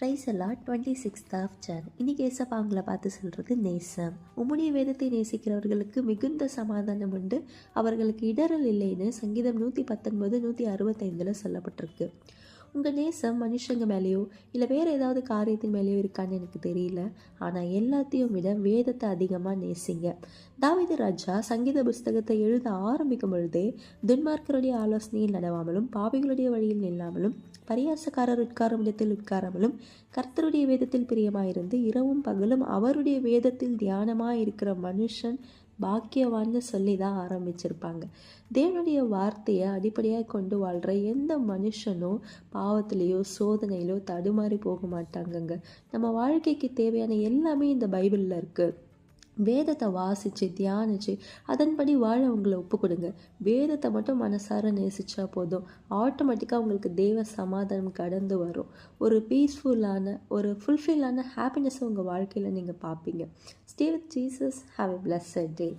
Price எல்லாம் 26th of Jan. இன்னைக்கு ஏசப்பா அவங்கள பார்த்து சொல்கிறது நேசம். உம்முடைய வேதத்தை நேசிக்கிறவர்களுக்கு மிகுந்த சமாதானம் உண்டு, அவர்களுக்கு இடரல் இல்லைன்னு சங்கீதம் 119 165 சொல்லப்பட்டிருக்கு. உங்கள் நேசம் மனுஷங்க மேலேயோ இல்லை வேறு ஏதாவது காரியத்தின் மேலேயோ இருக்கான்னு எனக்கு தெரியல, ஆனால் எல்லாத்தையும் விட வேதத்தை அதிகமாக நேசிங்க. தாவீது ராஜா சங்கீத புஸ்தகத்தை எழுத ஆரம்பிக்கும் பொழுதே துன்மார்க்கருடைய ஆலோசனையில் நடவாமலும் பாவிகளுடைய வழியில் நில்லாமலும் பரியாசக்காரர் உட்காரும் இடத்தில் உட்காராமலும் கர்த்தருடைய வேதத்தில் பிரியமாயிருந்து இரவும் பகலும் அவருடைய வேதத்தில் தியானமாக இருக்கிற மனுஷன் பாக்கியவான்னு சொல்லி தான் ஆரம்பிச்சிருப்பாங்க. தேவனுடைய வார்த்தையை அடிப்படையாக கொண்டு வாழ்கிற எந்த மனுஷனும் பாவத்திலேயோ சோதனையிலோ தடுமாறி போக மாட்டாங்கங்க. நம்ம வாழ்க்கைக்கு தேவையான எல்லாமே இந்த பைபிளில் இருக்குது. வேதத்தை வாசித்து தியானித்து அதன்படி வாழ உங்களை ஒப்பு கொடுங்க. வேதத்தை மட்டும் மனசார நேசித்தா போதும், ஆட்டோமேட்டிக்காக உங்களுக்கு தேவ சமாதானம் கடந்து வரும். ஒரு பீஸ்ஃபுல்லான ஒரு ஃபுல்ஃபில்லான ஹாப்பினஸை உங்கள் வாழ்க்கையில் நீங்கள் பார்ப்பீங்க. Stay with Jesus. Have a blessed day.